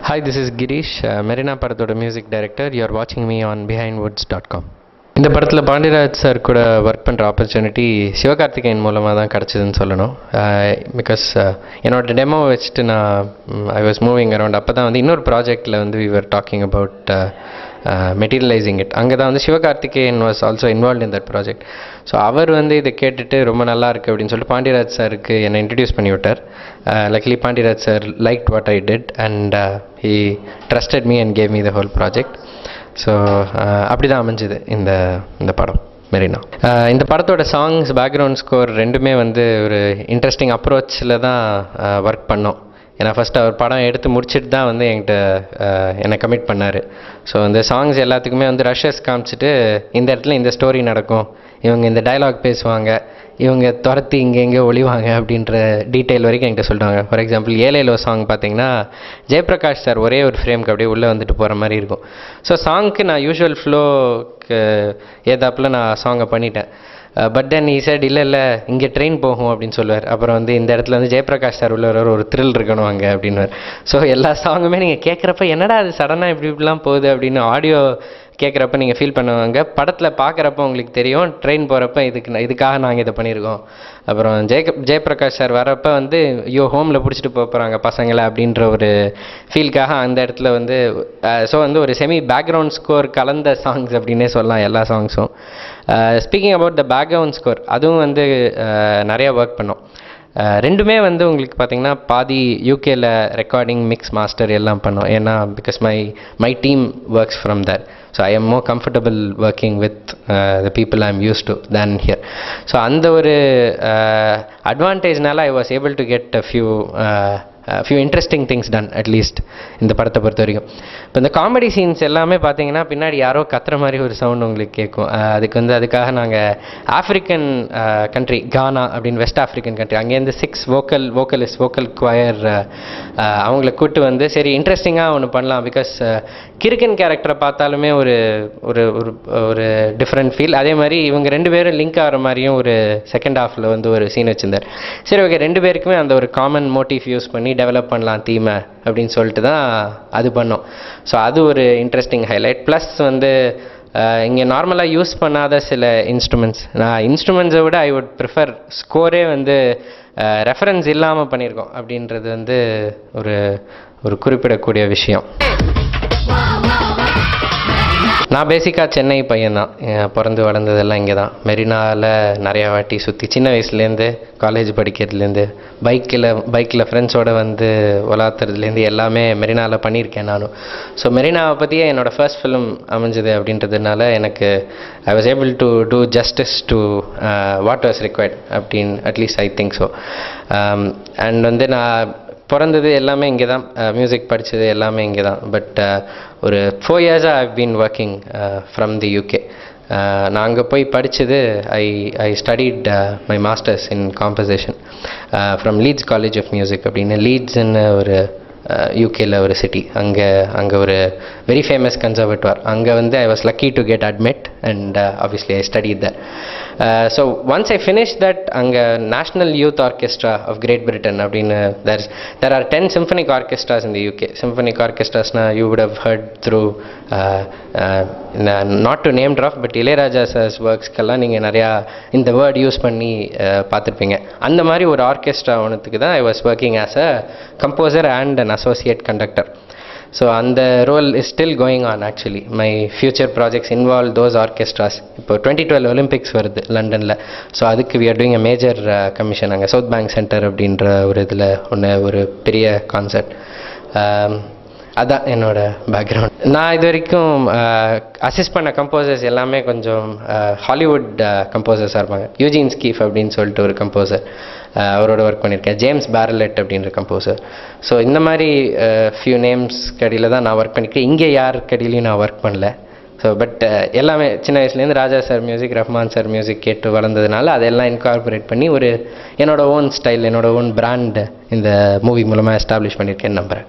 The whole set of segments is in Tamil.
Hi, this is Girish, Marina படத்தோட மியூசிக் டைரக்டர். யூ ஆர் வாட்சிங் மீ ஆன் behindwoods.com. இந்த படத்தில் பாண்டியராஜ் சார் கூட ஒர்க் பண்ணுற ஆப்பர்ச்சுனிட்டி சிவகார்த்திகேயன் மூலமாக தான் கிடச்சிதுன்னு சொல்லணும். பிகாஸ் என்னோட டெமோ வச்சுட்டு நான் ஐ வாஸ் மூவிங் அரவுண்ட். அப்போ தான் வந்து இன்னொரு ப்ராஜெக்டில் வந்து we were talking about materialising it. அங்கே தான் வந்து Sivakarthikeyan was also involve in that project. So அவர் வந்து இதை கேட்டுட்டு ரொம்ப நல்லா இருக்குது அப்படின்னு சொல்லிட்டு பாண்டியராஜ் சாருக்கு என்னை இன்ட்ரடியூஸ் பண்ணி விட்டார். Luckily Pandiraj sir like what I did and he trusted me and gave me the whole project. So அப்படி தான் அமைஞ்சுது இந்த படம் மெரினா. இந்த படத்தோட சாங்ஸ், பேக்ரவுண்ட் ஸ்கோர் ரெண்டுமே வந்து ஒரு இன்ட்ரெஸ்டிங் அப்ரோச்சில் தான் ஒர்க் பண்ணோம். ஏன்னா ஃபஸ்ட்டு அவர் படம் எடுத்து முடிச்சுட்டு தான் வந்து என்னை கமிட் பண்ணார். ஸோ இந்த சாங்ஸ் எல்லாத்துக்குமே வந்து ரஷஸ் காமிச்சிட்டு இந்த இடத்துல இந்த ஸ்டோரி நடக்கும், இவங்க இந்த டைலாக் பேசுவாங்க, இவங்க துரத்தி இங்கே எங்கேயோ ஒளிவாங்க அப்படின்ற டீட்டெயில் வரைக்கும் என்கிட்ட சொல்லிட்டாங்க. ஃபார் எக்ஸாம்பிள் ஏலேலோ சாங் பார்த்தீங்கன்னா ஜெயபிரகாஷ் சார் ஒரே ஒரு ஃப்ரேம்க்கு அப்படியே உள்ளே வந்துட்டு போகிற மாதிரி இருக்கும். ஸோ சாங்க்கு நான் யூஷுவல் ஃப்ளோக்கு ஏதாப்பில் நான் சாங்கை பண்ணிட்டேன். பட் தென் ஈ சைட் இல்லை இங்கே ட்ரெயின் போகும் அப்படின்னு சொல்லுவார். அப்புறம் வந்து இந்த இடத்துல வந்து ஜெயபிரகாஷ் சார் உள்ள ஒரு த்ரில் இருக்கணும் அங்கே அப்படின்னுவார். ஸோ எல்லா சாங்குமே நீங்கள் கேட்குறப்ப என்னடா அது சடனாக இப்படிலாம் போகுது அப்படின்னு ஆடியோ கேட்குறப்ப நீங்கள் ஃபீல் பண்ணுவாங்க. படத்தில் பார்க்குறப்ப உங்களுக்கு தெரியும் ட்ரெயின் போகிறப்ப இதுக்காக நாங்கள் இதை பண்ணியிருக்கோம். அப்புறம் ஜெயபிரகாஷ் சார் வரப்போ வந்து ஐயோ ஹோமில் பிடிச்சிட்டு போகிறாங்க பசங்களை அப்படின்ற ஒரு ஃபீல்காக அந்த இடத்துல வந்து ஸோ வந்து ஒரு செமி பேக்ரவுண்ட் ஸ்கோர் கலந்த சாங்ஸ் அப்படின்னே சொல்லலாம் எல்லா சாங்ஸும். Speaking about the background score, அதுவும் வந்து நிறையா ஒர்க் பண்ணோம். ரெண்டுமே வந்து உங்களுக்கு பார்த்திங்கன்னா பாதி யூகேல ரெக்கார்டிங், மிக்ஸ், மாஸ்டர் எல்லாம் பண்ணோம். ஏன்னா because my team works from there. So I am more comfortable working with the people I am use to then here. So அந்த ஒரு அட்வான்டேஜ்னால I was able to get few interesting things done at least இந்த படத்தை பொறுத்த வரைக்கும். இப்போ இந்த காமெடி சீன்ஸ் எல்லாமே பார்த்தீங்கன்னா பின்னாடி யாரோ கத்துற மாதிரி ஒரு சவுண்ட் உங்களுக்கு கேட்கும். அதுக்காக நாங்கள் ஆஃப்ரிக்கன் கண்ட்ரி, கானா அப்படின்னு, வெஸ்ட் ஆஃப்ரிக்கன் கண்ட்ரி, அங்கேருந்து 6 வோக்கல் குவயர் அவங்கள கூட்டு வந்து சரி இன்ட்ரெஸ்டிங்காக ஒன்று பண்ணலாம். பிகாஸ் கிறுக்கன் கேரக்டரை பார்த்தாலுமே ஒரு ஒரு ஒரு டிஃப்ரெண்ட் ஃபீல். அதே மாதிரி இவங்க 2 பேரும் லிங்க் ஆகிற மாதிரியும் ஒரு செகண்ட் ஹாஃபில் வந்து ஒரு சீன் வச்சுருந்தார். சரி ஓகே, 2 பேருக்குமே அந்த ஒரு காமன் மோட்டிவ் யூஸ் பண்ணி டெவலப் பண்ணலாம் தீமை அப்படின்னு சொல்லிட்டு தான் அது பண்ணோம். ஸோ அது ஒரு இன்ட்ரெஸ்டிங் ஹைலைட். ப்ளஸ் வந்து இங்கே நார்மலாக யூஸ் பண்ணாத சில இன்ஸ்ட்ருமெண்ட்ஸை விட ஐ வுட் ப்ரிஃபர் ஸ்கோரே வந்து ரெஃபரன்ஸ் இல்லாமல் பண்ணியிருக்கோம் அப்படின்றது வந்து ஒரு குறிப்பிடக்கூடிய விஷயம். நான் பேசிக்காக சென்னை பையன்தான். பிறந்து வளர்ந்ததெல்லாம் இங்கே தான். மெரினாவில் நிறையா வாட்டி சுற்றி, சின்ன வயசுலேருந்து காலேஜ் படிக்கிறதுலேருந்து பைக்கில் ஃப்ரெண்ட்ஸோடு வந்து விளாத்துறதுலேருந்து எல்லாமே மெரினாவில் பண்ணியிருக்கேன் நானும். ஸோ மெரினாவை பற்றியே என்னோடய ஃபர்ஸ்ட் ஃபிலிம் அமைஞ்சது அப்படின்றதுனால எனக்கு I was able to do justice to what was required அப்படின்னு at least I think so. And வந்து நான் பிறந்தது எல்லாமே இங்கே தான், மியூசிக் படித்தது எல்லாமே இங்கே தான். பட் ஒரு 4 இயர்ஸாக I've been working from the UK. நான் அங்கே போய் படித்தது I studied my masters in composition from Leeds College of Music அப்படின்னு. லீட்ஸ்ன்னு ஒரு யூகேல ஒரு சிட்டி. அங்கே ஒரு வெரி ஃபேமஸ் கன்சர்வேட்டுவார். அங்கே வந்து I was lucky to get admit and obviously I studied that. So once I finish that, அங்கே national youth orchestra of great Britain அப்படின்னு there are 10 symphonic orchestras in the UK. Symphonic orchestrasனால் you would have heard through not to name drop, but Ilaiyaraaja sir's ஒர்க்ஸ்க்கெல்லாம் நீங்கள் நிறையா இந்த வேர்ட் யூஸ் பண்ணி பார்த்துருப்பீங்க. அந்த மாதிரி ஒரு ஆர்கெஸ்ட்ரா ஒன்றுத்துக்கு தான் I was working as a composer and an associate conductor. So அந்த role is still going on. Actually my future projects involve those orchestras. இப்போ 2012 ஒலிம்பிக்ஸ் வருது லண்டனில். ஸோ அதுக்கு we are doing a major commission அங்கே சவுத் பேங்க் சென்டர் அப்படின்ற ஒரு இதில் ஒரு பெரிய கான்சர்ட். அதான் என்னோடய பேக்ரவுண்ட். நான் இது வரைக்கும் அசிஸ்ட் பண்ண கம்போசர்ஸ் எல்லாமே கொஞ்சம் ஹாலிவுட் கம்போசர்ஸாக இருப்பாங்க. யூஜின் ஸ்கீஃப் அப்படின்னு சொல்லிட்டு ஒரு கம்போசர், அவரோட ஒர்க் பண்ணியிருக்கேன். ஜேம்ஸ் பேரலெட் அப்படின்ற கம்போசர். ஸோ இந்த மாதிரி ஃபியூ நேம்ஸ் கடியில் தான் நான் ஒர்க் பண்ணியிருக்கேன். இங்கே யார் கடியிலையும் நான் ஒர்க் பண்ணல. ஸோ பட் எல்லாமே சின்ன வயசுலேருந்து Raja sir music, Rahman sir music கேட்டு வளர்ந்ததுனால அதெல்லாம் இன்கார்பரேட் பண்ணி ஒரு என்னோடய ஓன் ஸ்டைல், என்னோடய ஓன் பிராண்ட் இந்த மூவி மூலமாக எஸ்டாப்ளிஷ் பண்ணியிருக்கேன்னு நம்புகிறேன்.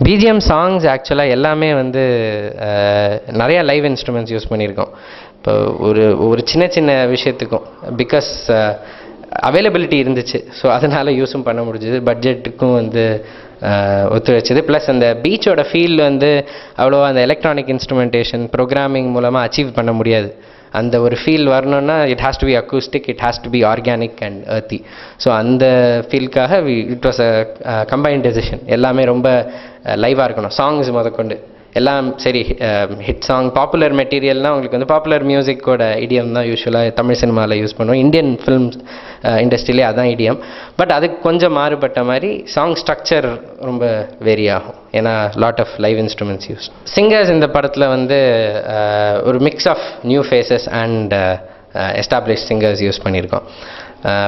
பிஜிஎம் சாங்ஸ் ஆக்சுவலாக எல்லாமே வந்து நிறையா லைவ் இன்ஸ்ட்ருமெண்ட்ஸ் யூஸ் பண்ணியிருக்கோம். இப்போ ஒரு சின்ன விஷயத்துக்கும், பிகாஸ் அவைலபிலிட்டி இருந்துச்சு. ஸோ அதனால் யூஸும் பண்ண முடிஞ்சுது, பட்ஜெட்டுக்கும் வந்து ஒத்துழைச்சிது. ப்ளஸ் அந்த பீச்சோட ஃபீல் வந்து அவ்வளோவா அந்த எலக்ட்ரானிக் இன்ஸ்ட்ருமெண்டேஷன் ப்ரோக்ராமிங் மூலமாக அச்சீவ் பண்ண முடியாது. அந்த ஒரு ஃபீல் வரணுன்னா it has to be acoustic, it has to be organic and earthy. So அந்த ஃபீல்க்காக it was a combined decision. எல்லாமே ரொம்ப லைவாக இருக்கணும், சாங்ஸ் முதற்கொண்டு எல்லாம் சரி. ஹிட் சாங் பாப்புலர் மெட்டீரியல்னால் உங்களுக்கு வந்து பாப்புலர் மியூசிக்கோட இடியம் தான் யூஸ்வலாக தமிழ் சினிமாவில் யூஸ் பண்ணுவோம். இந்தியன் ஃபிலிம் இண்டஸ்ட்ரியிலே அதான் இடியம். பட் அதுக்கு கொஞ்சம் மாறுபட்ட மாதிரி சாங் ஸ்ட்ரக்சர் ரொம்ப வேரி ஆகும், ஏன்னா lot of live instruments use. Singers இந்த படத்தில் வந்து ஒரு mix of new faces and establish singers use பண்ணியிருக்கோம்.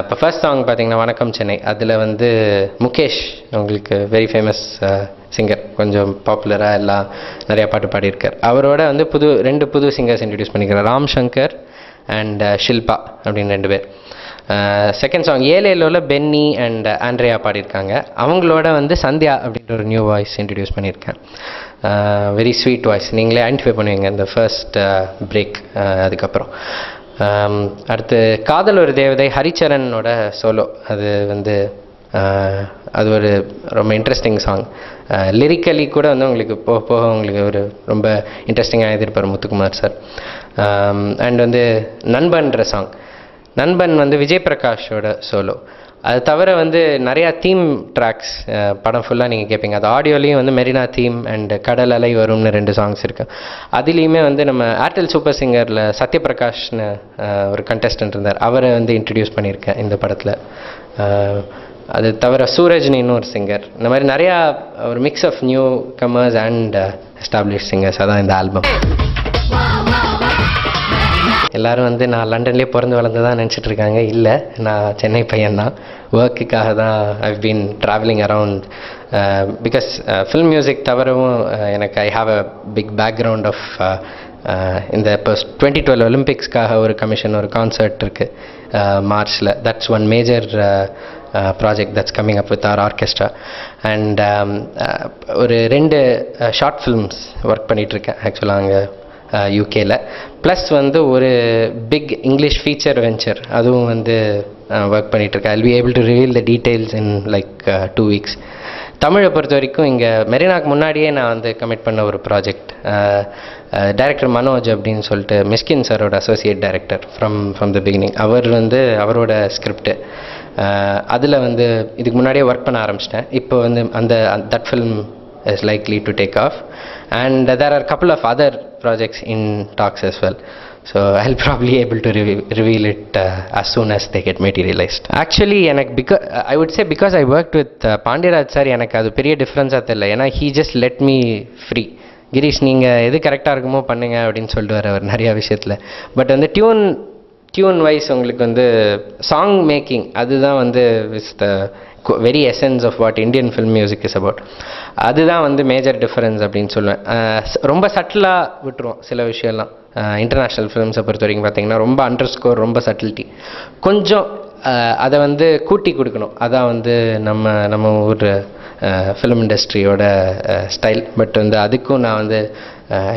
இப்போ ஃபர்ஸ்ட் சாங் பார்த்தீங்கன்னா வணக்கம் சென்னை, அதில் வந்து முகேஷ் உங்களுக்கு வெரி ஃபேமஸ் சிங்கர், கொஞ்சம் பாப்புலராக எல்லாம் நிறையா பாட்டு பாடியிருக்கார். அவரோட வந்து ரெண்டு புது சிங்கர்ஸ் இன்ட்ரடியூஸ் பண்ணிக்கிறார், ராம் சங்கர் அண்ட் ஷில்பா அப்படின்னு 2 பேர். செகண்ட் சாங் ஏலேலோவில் பென்னி அண்ட் ஆண்ட்ரியா பாடியிருக்காங்க. அவங்களோட வந்து சந்தியா அப்படின்ற ஒரு நியூ வாய்ஸ் இன்ட்ரடியூஸ் பண்ணியிருக்கேன். வெரி ஸ்வீட் வாய்ஸ், நீங்களே ஐடென்டிஃபை பண்ணுவீங்க இந்த ஃபர்ஸ்ட் பிரேக். அதுக்கப்புறம் அடுத்து காதல் ஒரு தேவதை ஹரிச்சரனோட சோலோ, அது வந்து அது ஒரு ரொம்ப இன்ட்ரெஸ்டிங் சாங். லிரிக்கலி கூட வந்து உங்களுக்கு போக போக உங்களுக்கு ஒரு ரொம்ப இன்ட்ரெஸ்டிங்காக எழுதியிருப்பார் முத்துக்குமார் சார். அண்ட் வந்து நண்பன்ற சாங், நண்பன் வந்து விஜய் பிரகாஷோட சோலோ. அது தவிர வந்து நிறையா தீம் ட்ராக்ஸ் படம் ஃபுல்லாக நீங்கள் கேட்பீங்க. அது ஆடியோலையும் வந்து மெரினா தீம் அண்ட் கடல் அலை வரும்னு 2 சாங்ஸ் இருக்குது. அதுலேயுமே வந்து நம்ம ஏர்டெல் சூப்பர் சிங்கரில் சத்யபிரகாஷ்னு ஒரு கண்டெஸ்டன்ட் இருந்தார், அவரை வந்து இன்ட்ரடியூஸ் பண்ணியிருக்கேன் இந்த படத்தில். அது தவிர சூரஜ்னின்னு ஒரு சிங்கர். இந்த மாதிரி நிறையா ஒரு mix of newcomers and establish singers. அதான் இந்த ஆல்பம். எல்லோரும் வந்து நான் லண்டன்லேயே பிறந்து வளர்ந்து தான் நினச்சிட்ருக்காங்க. இல்லை, நான் சென்னை பையன்தான். ஒர்க்குக்காக தான் I've been travelling around. Because film music தவிரவும் எனக்கு I have a big background of இந்த இப்போ 2012 ஒலிம்பிக்ஸ்க்காக ஒரு கமிஷன், ஒரு கான்சர்ட் இருக்குது மார்ச்சில். That's one major project that's coming up with our orchestra. And ஒரு 2 ஷார்ட் ஃபில்ம்ஸ் ஒர்க் பண்ணிகிட்ருக்கேன் ஆக்சுவலாக அங்கே யூகேல. ப்ளஸ் வந்து ஒரு பிக் இங்கிலீஷ் ஃபீச்சர் வெஞ்சர், அதுவும் வந்து ஒர்க் பண்ணிகிட்ருக்கேன். I'll be able to reveal the details in like 2 weeks. தமிழை பொறுத்த வரைக்கும் இங்கே மெரினாக்கு முன்னாடியே நான் வந்து கமிட் பண்ண ஒரு ப்ராஜெக்ட், டைரக்டர் மனோஜ் அப்படின்னு சொல்லிட்டு மிஸ்கின் சாரோட associate director from the beginning. அவர் வந்து அவரோட ஸ்கிரிப்டு அதில் வந்து இதுக்கு முன்னாடியே ஒர்க் பண்ண ஆரம்பிச்சிட்டேன். இப்போ வந்து that film is likely to take off, and there are a couple of other projects in talks as well, so I'll probably able to reveal it as soon as they get materialized. Actually I would say because I worked with Pandiraj sir, எனக்கு அது பெரிய டிஃப்ரென்ஸாக தெரியல. ஏன்னா he just let me free. Girish நீங்கள் எது கரெக்டாக இருக்குமோ பண்ணுங்க அப்படின்னு சொல்லிட்டு அவர் நிறையா விஷயத்தில். பட் வந்து டியூன் வைஸ் உங்களுக்கு வந்து சாங் மேக்கிங் அதுதான் வந்து is the very essence of what Indian film music is about. அதுதான் வந்து மேஜர் டிஃபரன்ஸ் அப்படின்னு சொல்லுவேன். ரொம்ப சட்டிலாக விட்டுருவோம் சில விஷயம்லாம். இன்டர்நேஷ்னல் ஃபிலிம்ஸை பொறுத்த வரைக்கும் பார்த்தீங்கன்னா ரொம்ப அண்டர்ஸ்கோர், ரொம்ப சட்டிலிட்டி, கொஞ்சம் அதை வந்து கூட்டி கொடுக்கணும். அதான் வந்து நம்ம ஊர் ஃபிலிம் இண்டஸ்ட்ரியோட ஸ்டைல். பட் வந்து அதுக்கும் நான் வந்து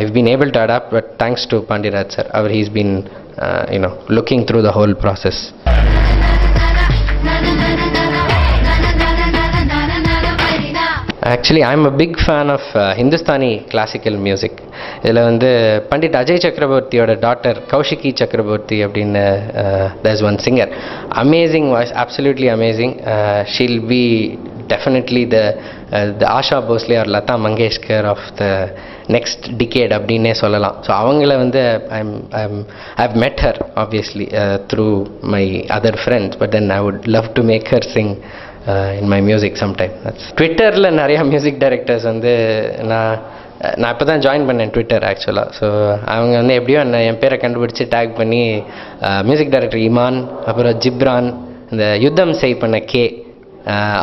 I've been able to adapt. But thanks to Pandiyaraj sir, அவர் he's been looking through the whole process. Actually I am a big fan of Hindustani classical music. இதில் வந்து பண்டிட் அஜய் சக்கரவர்த்தியோட டாட்டர் கௌஷிகி சக்கரவர்த்தி அப்படின்னு there's one singer, amazing voice, absolutely amazing. She'll be definitely the Asha Bhosle or Lata Mangeshkar of the next decade அப்படின்னே சொல்லலாம். ஸோ அவங்கள வந்து I've met her obviously through my other friends, but then I would love to make her sing in my music sometime. ட்விட்டரில் நிறையா மியூசிக் டைரக்டர்ஸ் வந்து நான் இப்போ தான் ஜாயின் பண்ணேன் ட்விட்டர் ஆக்சுவலாக. ஸோ அவங்க வந்து எப்படியோ என் பேரை கண்டுபிடிச்சி டேக் பண்ணி மியூசிக் டைரக்டர் இமான், அப்புறம் ஜிப்ரான், இந்த யுத்தம் செய் பண்ண கே,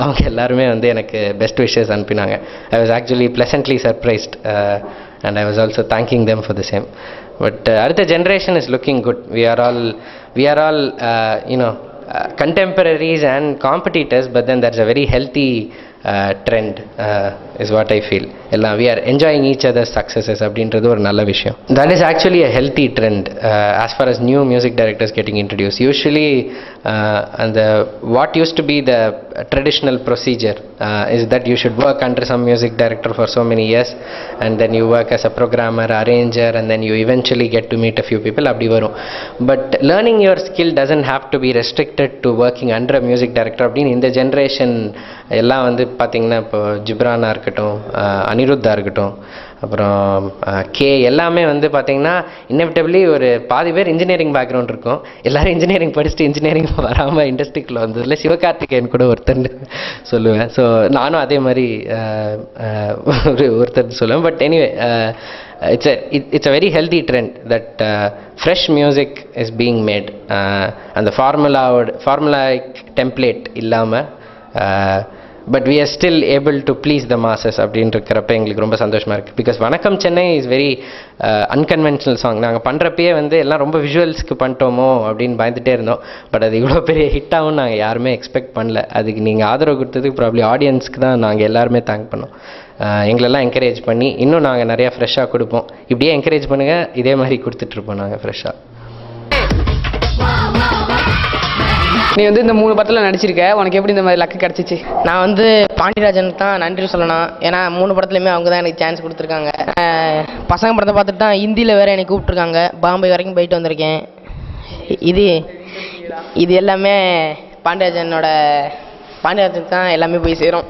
அவங்க எல்லாருமே வந்து எனக்கு பெஸ்ட் விஷஸ் அனுப்பினாங்க. I was actually pleasantly surprised and I was also thanking them for the same. But அடுத்த generation is looking good. We are all contemporaries and competitors, but then there's a very healthy trend is what I feel. எல்லாம் we are enjoying each others successes அப்படின்றது ஒரு நல்ல விஷயம். That is actually a healthy trend as far as new music directors getting introduce. Usually அந்த what used to be the traditional procedure is that you should work under some music director for so many years and then you work as a programmer, arranger, and then you eventually get to meet a few people. அப்படி வரும். But learning your skill doesn't have to be restricted to working under a music director. அப்படின்னு இந்த ஜென்ரேஷன் எல்லாம் வந்து பார்த்திங்கன்னா இப்போ ஜிப்ரானாக இருக்கட்டும், அனிருத்தா இருக்கட்டும், அப்புறம் எல்லாமே வந்து பார்த்திங்கன்னா இன்னெவிட்டபிளி ஒரு பாதி பேர் இன்ஜினியரிங் பேக்ரவுண்ட் இருக்கும். எல்லோரும் இன்ஜினியரிங் படிச்சுட்டு இன்ஜினியரிங் வராமல் இண்டஸ்ட்ரிக்குள்ளே வந்ததில் சிவகார்த்திகேயன் கூட ஒருத்தர் சொல்லுவேன். ஸோ நானும் அதே மாதிரி ஒருத்தர் சொல்லுவேன். But anyway it's a very healthy trend that fresh music is being made. அந்த formulaic template இல்லாமல் but we are still able to please the masses அப்படின்றக்கிறப்ப எங்களுக்கு ரொம்ப சந்தோஷமாக இருக்குது. பிகாஸ் வணக்கம் Chennai is very unconventional song. நாங்கள் பண்ணுறப்பயே வந்து எல்லாம் ரொம்ப விஷுவல்ஸ்க்கு பண்ணிட்டோமோ அப்படின்னு பயந்துகிட்டே இருந்தோம். பட் அது இவ்வளோ பெரிய ஹிட்டாகவும் நாங்கள் யாருமே எக்ஸ்பெக்ட் பண்ணல. அதுக்கு நீங்கள் ஆதரவு கொடுத்ததுக்கு ப்ராப்ளி ஆடியன்ஸ்க்கு தான் நாங்கள் எல்லாருமே தேங்க் பண்ணோம். எங்களெல்லாம் என்கரேஜ் பண்ணி இன்னும் நாங்கள் நிறையா ஃப்ரெஷ்ஷாக கொடுப்போம். இப்படியே என்கரேஜ் பண்ணுங்கள், இதே மாதிரி கொடுத்துட்ருப்போம் நாங்கள் ஃப்ரெஷ்ஷாக. நீ வந்து இந்த 3 படத்தில் நடிச்சிருக்க, உனக்கு எப்படி இந்த மாதிரி லக்கு கிடச்சிச்சு? நான் வந்து பாண்டியராஜனுக்கு தான் நன்றி சொல்லணும். ஏன்னா 3 படத்துலையுமே அவங்க தான் எனக்கு சான்ஸ் கொடுத்துருக்காங்க. பசங்க படத்தை பார்த்துட்டு தான் ஹிந்தியில் வேறு என்னை கூப்பிட்ருக்காங்க. பாம்பே வரைக்கும் போயிட்டு வந்திருக்கேன். இது எல்லாமே பாண்டியராஜனுக்கு தான் எல்லாமே போய் சேரும்.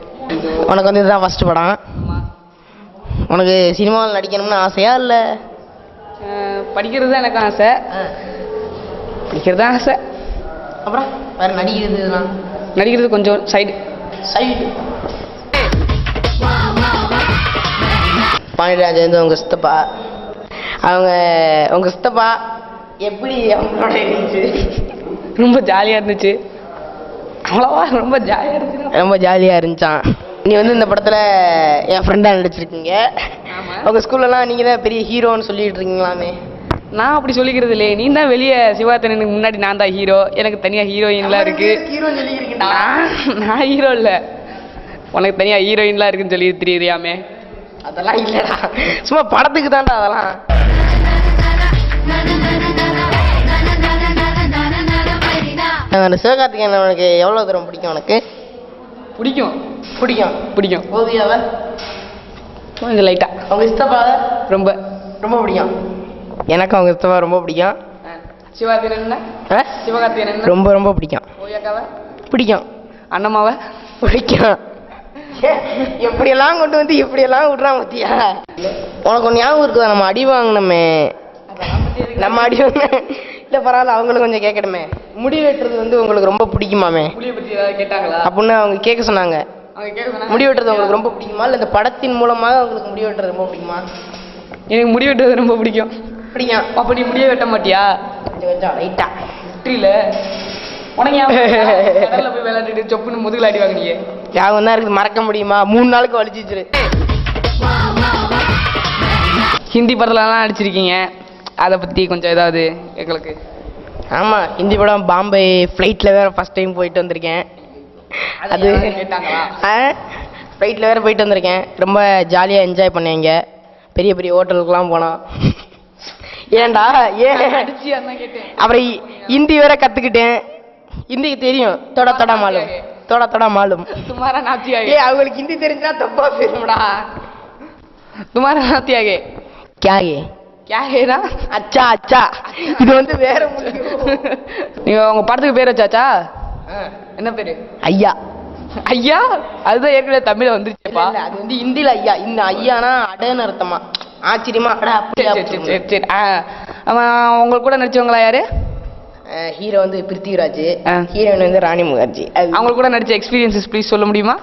உனக்கு வந்து இதுதான் ஃபஸ்ட்டு படம். உனக்கு சினிமாவில் நடிக்கணும்னு ஆசையா இல்லை? படிக்கிறது தான் எனக்கு ஆசை. படிக்கிறது தான் ஆசை. அப்புறம் வேறு நடிக்கிறது கொஞ்சம் சைடு. பாண்டியராஜன் வந்து உங்கள் சித்தப்பா. உங்கள் சித்தப்பா எப்படி அவங்களோட இருந்துச்சு? ரொம்ப ஜாலியாக இருந்துச்சு. அவ்வளோவா ரொம்ப ஜாலியாக இருந்துச்சான். நீ வந்து இந்த படத்தில் என் ஃப்ரெண்டாக நடிச்சிருக்கீங்க. உங்கள் ஸ்கூல்லலாம் நீங்கள் தான் பெரிய ஹீரோன்னு சொல்லிட்டு இருக்கீங்களாமே. நான் அப்படி சொல்லிக்கிறது இல்லையே. நீ தான் வெளியே சிவாத்தனுக்கு முன்னாடி நான் தான் ஹீரோ, எனக்கு தனியாக ஹீரோயின்லாம் இருக்குது. நான் ஹீரோ இல்லை, உனக்கு தனியாக ஹீரோயின்லாம் இருக்குன்னு சொல்லி தெரியாமே. அதெல்லாம் இல்லைடா, சும்மா படத்துக்கு தான்டா அதெல்லாம். அந்த சிவகார்த்திகேயன் உனக்கு எவ்வளோ தூரம் பிடிக்கும்? உனக்கு பிடிக்கும். ஓவியாவை கொஞ்சம் லைட்டாக. அவங்க சித்தப்பாவை ரொம்ப பிடிக்கும். எனக்கு அவங்க சித்தப்பா ரொம்ப பிடிக்கும். சிவகார்த்திகேயன் ரொம்ப பிடிக்கும். பிடிக்கும். அண்ணம்மாவை பிடிக்கும். எப்படியெல்லாம் கொண்டு வந்து இப்படியெல்லாம் விட்றான் பத்தியா? உனக்கு ஒன்று ஞாபகம் இருக்குதா? நம்ம அடி வாங்கினோமே. இல்லை பரவாயில்ல, அவங்களுக்கு கொஞ்சம் கேட்கணுமே. முடி வெட்டுறது வந்து உங்களுக்கு ரொம்ப பிடிக்குமாமே அப்படின்னு அவங்க கேட்க சொன்னாங்க. முடி வெட்டுறது உங்களுக்கு ரொம்ப பிடிக்குமா, இல்லை இந்த படத்தின் மூலமாக உங்களுக்கு முடி வெட்டுறது ரொம்ப பிடிக்குமா? எனக்கு முடி வெட்டுறது ரொம்ப பிடிக்கும். அப்போ நீ முடிய வெட்ட மாட்டியா? கொஞ்சம் லைட்டா வெற்றியில உனக்கு போய் விளையாண்டுட்டு சொப்புன்னு முதுகுல அடி வாங்கினீங்க. யாவும் தான் இருக்குது, மறக்க முடியுமா? 3 நாளுக்கு வலிச்சிச்சு. ஹிந்தி படத்துலலாம் நடிச்சிருக்கீங்க, அதை பற்றி கொஞ்சம் ஏதாவது எங்களுக்கு? ஆமாம், ஹிந்தி படம் பாம்பே ஃப்ளைட்டில் வேறு ஃபஸ்ட் டைம் போயிட்டு வந்திருக்கேன். அது ஃப்ளைட்டில் வேறு போயிட்டு வந்திருக்கேன். ரொம்ப ஜாலியாக என்ஜாய் பண்ணேங்க. பெரிய பெரிய ஹோட்டலுக்குலாம் போனோம். ஏன்டா அப்புறம் ஹிந்தி வேற கற்றுக்கிட்டேன். ஹிந்திக்கு தெரியும். தொட மாலும் அவங்களுக்கு ஹிந்தி தெரிஞ்சா தப்பா பேசும்டா. துமாரா நாத்தியாகே அச்சா அச்சா. இது வந்து வேற நீங்க உங்க படத்துக்கு பேர் வச்சாச்சா? என்ன பேரு? ஐயா. அதுதான் ஏற்கனவே தமிழ வந்துருச்சுப்பா. அது வந்து ஹிந்தில ஐயா. இந்த ஐயானா அடன்னு அர்த்தமா? ஆச்சரியமா? சரி. உங்களுக்கு கூட நடிச்சவங்களா யாரு? ஹீரோ வந்து பிருத்திவிராஜ், ஹீரோயின் வந்து ராணி முகர்ஜி. அவங்க கூட நடிச்ச எக்ஸ்பீரியன்ஸஸ் ப்ளீஸ் சொல்ல முடியுமா?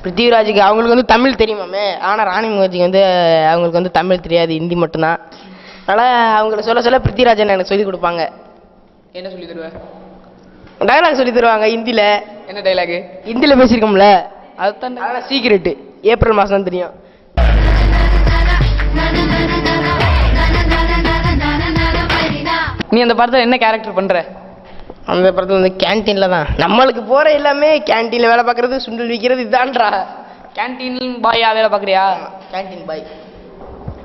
பிருத்திவிராஜுக்கு அவங்களுக்கு வந்து தமிழ் தெரியுமாமே. ஆனால் ராணி முகர்ஜிக்கு வந்து அவங்களுக்கு வந்து தமிழ் தெரியாது, ஹிந்தி மட்டும்தான். அதனால் அவங்கள சொல்ல பிருத்திவிராஜன் எனக்கு சொல்லிக் கொடுப்பாங்க. என்ன சொல்லி தருவேன்? டைலாக் சொல்லி தருவாங்க ஹிந்தியில். என்ன டைலாக்? ஹிந்தியில் பேசியிருக்கோம்ல, அதுதான் சீக்ரெட்டு. ஏப்ரல் மாதம் தான் தெரியும். நீ அந்த படத்தில் என்ன கேரக்டர் பண்ணுற? அந்த படத்தில் வந்து கேன்டீனில் தான் நம்மளுக்கு போகிற எல்லாமே கேன்டீனில் வேலை பார்க்குறது சுண்டல் விற்கிறது இதுதான்றா. கேன்டீன் பாயா வேலை பார்க்குறியா? கேன்டீன் பாய்.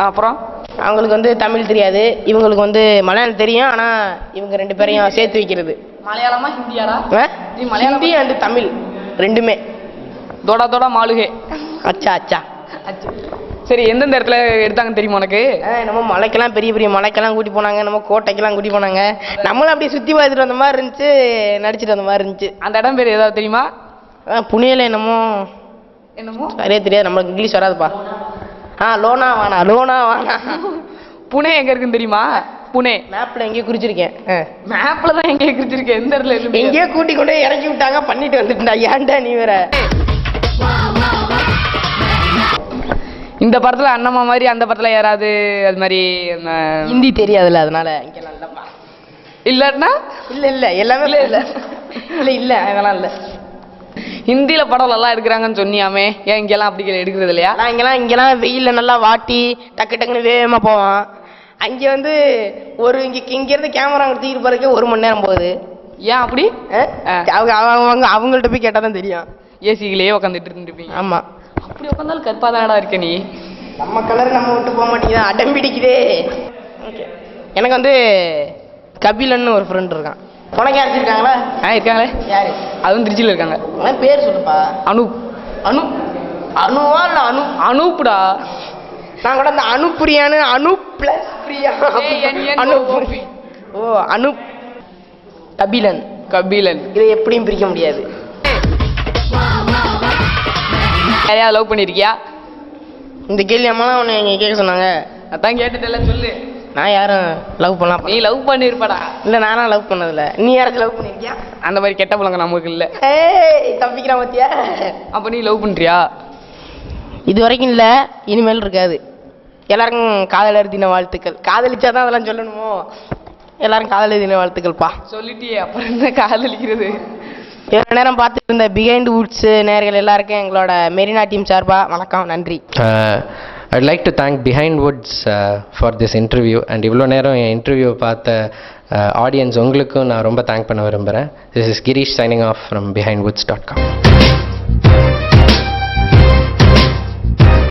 அப்புறம் அவங்களுக்கு வந்து தமிழ் தெரியாது, இவங்களுக்கு வந்து மலையாளம் தெரியும். ஆனால் இவங்க 2 பேரையும் சேர்த்து வைக்கிறது. மலையாளமா ஹிந்தியாடா? நீ மலையாளம் அண்ட் தமிழ் ரெண்டுமே. தோடா தோடா மாளுகே. அச்சா அச்சா. சரி, எந்தெந்த இடத்துல எடுத்தாங்கன்னு தெரியுமா உனக்கு? நம்ம மலைக்கெல்லாம் பெரிய பெரிய மலைக்கெல்லாம் கூட்டி போனாங்க, நம்ம கோட்டைக்கெல்லாம் கூட்டி போனாங்க. நம்மளும் அப்படியே சுற்றி பார்த்துட்டு வந்த மாதிரி இருந்துச்சு, நடிச்சிட்டு வந்த மாதிரி இருந்துச்சு. அந்த இடம் பேர் ஏதாவது தெரியுமா? புனேல என்னமோ சரியா தெரியாது, நம்மளுக்கு இங்கிலீஷ் வராதுப்பா. லோனாவானா. புனே எங்க இருக்குன்னு தெரியுமா? புனே மேப்ல எங்கேயோ குறிச்சிருக்கேன். மேப்ல தான் எங்கேயோ குறிச்சிருக்கேன். எந்த இடத்துல எங்கேயோ கூட்டி கொண்டே இறக்கி விட்டாங்க, பண்ணிட்டு வந்துட்டா. ஏன்டா நீ வேற. இந்த படத்துல அண்ணம்மா மாதிரி அந்த படத்துல யாராவது அது மாதிரி ஹிந்தி தெரியாதுல்ல, அதனால இங்கெல்லாம் இல்லப்பா. இல்லன்னா இல்ல எல்லாமே இல்ல அதெல்லாம் இல்ல. ஹிந்தியில படம் நல்லா எடுக்கிறாங்கன்னு சொன்னியாமே, ஏன் இங்கெல்லாம் அப்படி எடுக்கிறது இல்லையா? இங்கெல்லாம் வெயில்ல நல்லா வாட்டி டக்கு டக்குன்னு வேகமா போவான். அங்கே வந்து இங்கிருந்து கேமரா தூக்கிட்டு போறதுக்கே 1 மணி நேரம் போகுது. ஏன் அப்படி? அவங்கள்ட்ட போய் கேட்டால் தான் தெரியும். ஏசிக்கிலேயே உட்காந்துட்டு இருந்துருப்பீங்க. ஆமா, அப்படி உட்காந்தாலும் கற்பாதாடா இருக்க நீ. நம்ம கலர் நம்ம விட்டு போக மாட்டேங்குதா, அடம் பிடிக்குதே. எனக்கு வந்து கபிலன்னு ஒரு ஃப்ரெண்ட் இருக்கான். உனக்கு யார் இருக்காங்களா? இருக்காங்களே. யாரு? அதுவும் திருச்சியில் இருக்காங்க. பேர் சொல்லுப்பா. அனூப். அனுவா இல்ல அனூப்டா. நான் கூட இந்த அனுப்பிரியான்னு அனூப் பிளஸ் பிரியா அனூப். ஓ அனூப். கபிலன். இதை எப்படியும் பிரிக்க முடியாது. யாரையாவது லவ் பண்ணிருக்கியா? இந்த கேள்வி அம்மாலாம் உன்னை இங்கே கேட்க சொன்னாங்க. அதான் கேட்டுட்டல, சொல்லு. நான் யாரும் லவ் பண்ணலாம். நீ லவ் பண்ணிருப்படா. இல்லை, நானும் லவ் பண்ணதில்ல. நீ யாராச்சும் லவ் பண்ணிருக்கியா? அந்த மாதிரி கெட்ட பழங்க நமக்கு இல்லை. தப்பிக்கிறா பத்தியா? அப்போ நீ லவ் பண்றியா? இது வரைக்கும் இல்லை, இனிமேல் இருக்காது. எல்லாருக்கும் காதலர் தின வாழ்த்துக்கள். காதலிச்சாதான் அதெல்லாம் சொல்லணுமோ? எல்லாரும் காதலர் தின வாழ்த்துக்கள்ப்பா. சொல்லிட்டியே, அப்புறம் என்ன காதலிக்கிறது? இவ்வளோ நேரம் பார்த்துட்டு இருந்த பிஹைண்ட் வுட்ஸ் நேயர்கள் எல்லாருக்கும் எங்களோட மெரினா டீம் சார்பா வணக்கம், நன்றி. I'd like to thank Behind Woods for this interview. And இவ்வளோ நேரம் என் இன்டர்வியூ பார்த்த ஆடியன்ஸ் உங்களுக்கும் நான் ரொம்ப தேங்க் பண்ண விரும்புகிறேன். This is Girish signing off from behindwoods.com.